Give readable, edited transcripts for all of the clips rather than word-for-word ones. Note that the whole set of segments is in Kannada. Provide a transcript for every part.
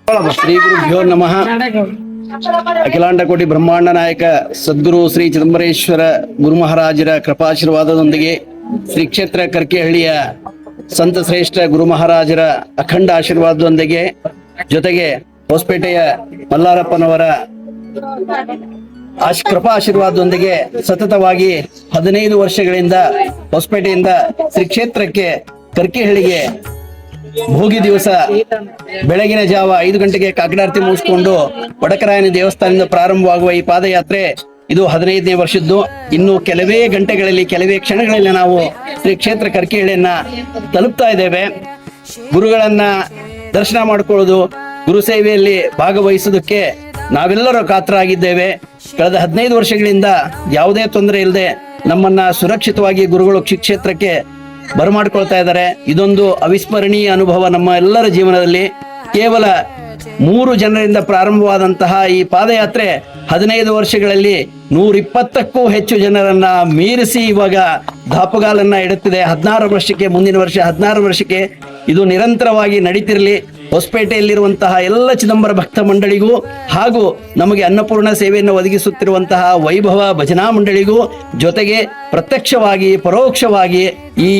ಶ್ರೀ ಗುರುಭ್ಯೋ ನಮಃ. ಅಖಿಲಾಂಡ ಕೋಟಿ ಬ್ರಹ್ಮಾಂಡ ನಾಯಕ ಸದ್ಗುರು ಶ್ರೀ ಚಿದಂಬರೇಶ್ವರ ಗುರು ಮಹಾರಾಜರ ಕೃಪಾಶೀರ್ವಾದದೊಂದಿಗೆ ಶ್ರೀ ಕ್ಷೇತ್ರ ಕರ್ಕೆಹಳ್ಳಿಯ ಸಂತ ಶ್ರೇಷ್ಠ ಗುರು ಮಹಾರಾಜರ ಅಖಂಡ ಆಶೀರ್ವಾದದೊಂದಿಗೆ ಜೊತೆಗೆ ಹೊಸಪೇಟೆಯ ಮಲ್ಲಾರಪ್ಪನವರ ಕೃಪಾ ಆಶೀರ್ವಾದದೊಂದಿಗೆ ಸತತವಾಗಿ 15 ವರ್ಷಗಳಿಂದ ಹೊಸಪೇಟೆಯಿಂದ ಶ್ರೀ ಕ್ಷೇತ್ರಕ್ಕೆ ಕರ್ಕೆಹಳ್ಳಿಗೆ ಭೋಗಿ ದಿವಸ ಬೆಳಗಿನ ಜಾವ 5 ಗಂಟೆಗೆ ಕಾಕಡಾರತಿ ಮುಗಿಸಿಕೊಂಡು ವಡಕರಾಯನ ದೇವಸ್ಥಾನದಿಂದ ಪ್ರಾರಂಭವಾಗುವ ಈ ಪಾದಯಾತ್ರೆ ಇದು 15ನೇ ವರ್ಷದ್ದು. ಇನ್ನು ಕೆಲವೇ ಗಂಟೆಗಳಲ್ಲಿ, ಕೆಲವೇ ಕ್ಷಣಗಳಲ್ಲಿ ನಾವು ಶ್ರೀ ಕ್ಷೇತ್ರ ಕರ್ಕೆಹಳ್ಳಿಯನ್ನ ತಲುಪ್ತಾ ಇದ್ದೇವೆ. ಗುರುಗಳನ್ನ ದರ್ಶನ ಮಾಡಿಕೊಳ್ಳೋದು, ಗುರು ಸೇವೆಯಲ್ಲಿ ಭಾಗವಹಿಸೋದಕ್ಕೆ ನಾವೆಲ್ಲರೂ ಕಾತರಾಗಿದ್ದೇವೆ. ಕಳೆದ 15 ವರ್ಷಗಳಿಂದ ಯಾವುದೇ ತೊಂದರೆ ಇಲ್ಲದೆ ನಮ್ಮನ್ನ ಸುರಕ್ಷಿತವಾಗಿ ಗುರುಗಳು ಕ್ಷೇತ್ರಕ್ಕೆ ಬರಮಾಡ್ಕೊಳ್ತಾ ಇದ್ದಾರೆ. ಇದೊಂದು ಅವಿಸ್ಮರಣೀಯ ಅನುಭವ ನಮ್ಮ ಎಲ್ಲರ ಜೀವನದಲ್ಲಿ. ಕೇವಲ 3 ಜನರಿಂದ ಪ್ರಾರಂಭವಾದಂತಹ ಈ ಪಾದಯಾತ್ರೆ 15 ವರ್ಷಗಳಲ್ಲಿ 120ಕ್ಕೂ ಹೆಚ್ಚು ಜನರನ್ನ ಮೀರಿಸಿ ಇವಾಗ ದಾಪುಗಾಲನ್ನ ಇಡುತ್ತಿದೆ. 16 ವರ್ಷಕ್ಕೆ, ಮುಂದಿನ ವರ್ಷ 16 ವರ್ಷಕ್ಕೆ ಇದು ನಿರಂತರವಾಗಿ ನಡೀತಿರಲಿ. ಹೊಸಪೇಟೆಯಲ್ಲಿರುವಂತಹ ಎಲ್ಲ ಚಿದಂಬರ ಭಕ್ತ ಮಂಡಳಿಗೂ ಹಾಗೂ ನಮಗೆ ಅನ್ನಪೂರ್ಣ ಸೇವೆಯನ್ನು ಒದಗಿಸುತ್ತಿರುವಂತಹ ವೈಭವ ಭಜನಾ ಮಂಡಳಿಗೂ, ಜೊತೆಗೆ ಪ್ರತ್ಯಕ್ಷವಾಗಿ ಪರೋಕ್ಷವಾಗಿ ಈ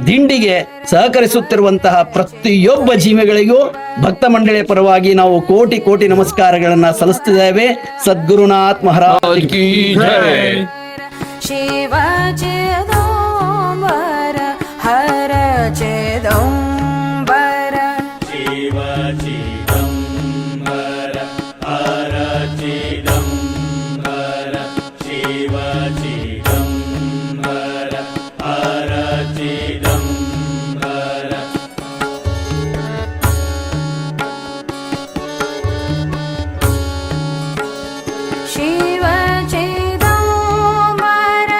ದಿಂಡಿಗೆ ಸಹಕರಿಸುತ್ತಿರುವಂತಹ ಪ್ರತಿಯೊಬ್ಬ ಜೀವಿಗಳಿಗೂ ಭಕ್ತ ಮಂಡಳಿಯ ಪರವಾಗಿ ನಾವು ಕೋಟಿ ಕೋಟಿ ನಮಸ್ಕಾರಗಳನ್ನ ಸಲ್ಲಿಸುತ್ತಿದ್ದೇವೆ. ಸದ್ಗುರುನಾಥ್ ಮಹಾರಾಜ್ ಕಿ ಜೈ. ಶಿವ ಚಿದಂಬರ ಹರ ಚಿದಂಬರ, ಶಿವ ಚಿದಂಬರ ಹರ ಚಿದಂಬರ, ಶಿವ ಚಿದಂಬರ ಹರ ಚಿದಂಬರ. ಶಿವ ಚಿದಂಬರ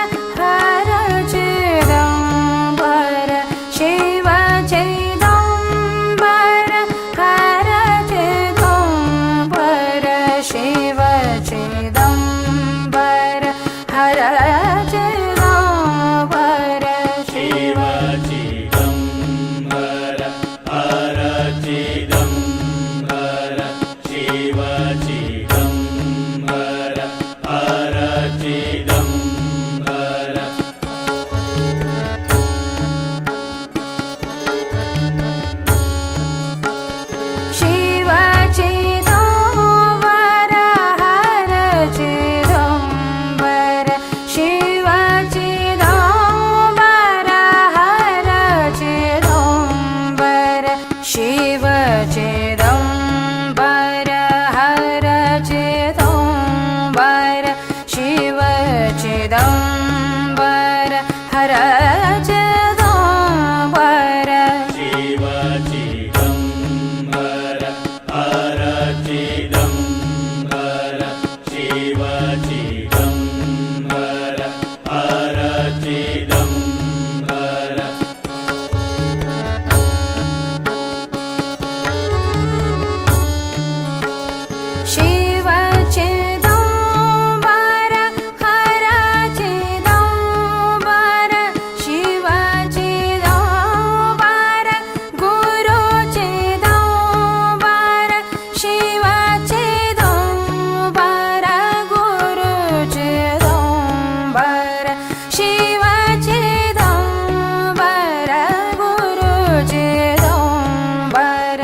ಹರ ಚಿದಂಬರ, ಶಿವ ಚಿದಂಬರ ಹರ ಚಿದಂಬರ, ಶಿವ ಚಿದಂಬರ ಹರ ಚಿದಂಬರ, ಶಿವ ಚಿದಂಬರ ಹರ ಚಿದಂಬರ, ಶಿವ ಚಿದಂಬರ ಹರ ಚಿದಂಬರ. ಶಿವ ಚಿದಂಬರ ಹರ ಚಿದಂಬರ, ಶಿವ ಚಿದಂಬರ ಹರ ಚಿದಂಬರ, ಶಿವ ಚಿದಂಬರ ಹರ ಚಿದಂಬರ, ಶಿವ ಚಿದಂಬರ ಹರ ಚಿದಂಬರ, ಶಿವ ಚಿದಂಬರ ಹರ ಚಿದಂಬರ, ಶಿವ ಚಿದಂಬರ ಹರ ಚಿದಂಬರ. ಶಿವ ಚಿದಂಬರ ಹರ ಚಿದಂಬರ, ಶಿವ ಚಿದಂಬರ ಗುರು ಚಿದಂಬರ, ಶಿವ ಚಿದಂಬರ ಗುರು ಚಿದಂಬರ, ಶಿವ ಚಿದಂಬರ ಗುರು ಚಿದಂಬರ.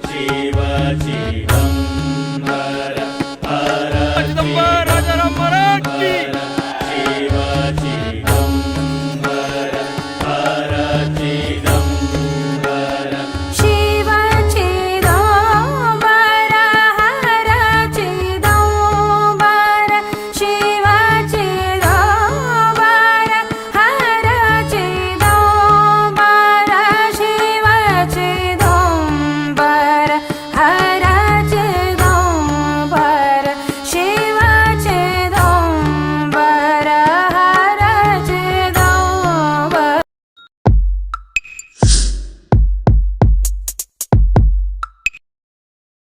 ಶಿವ ಚಿದಂಬರ ಹರ ಚಿದಂಬರ.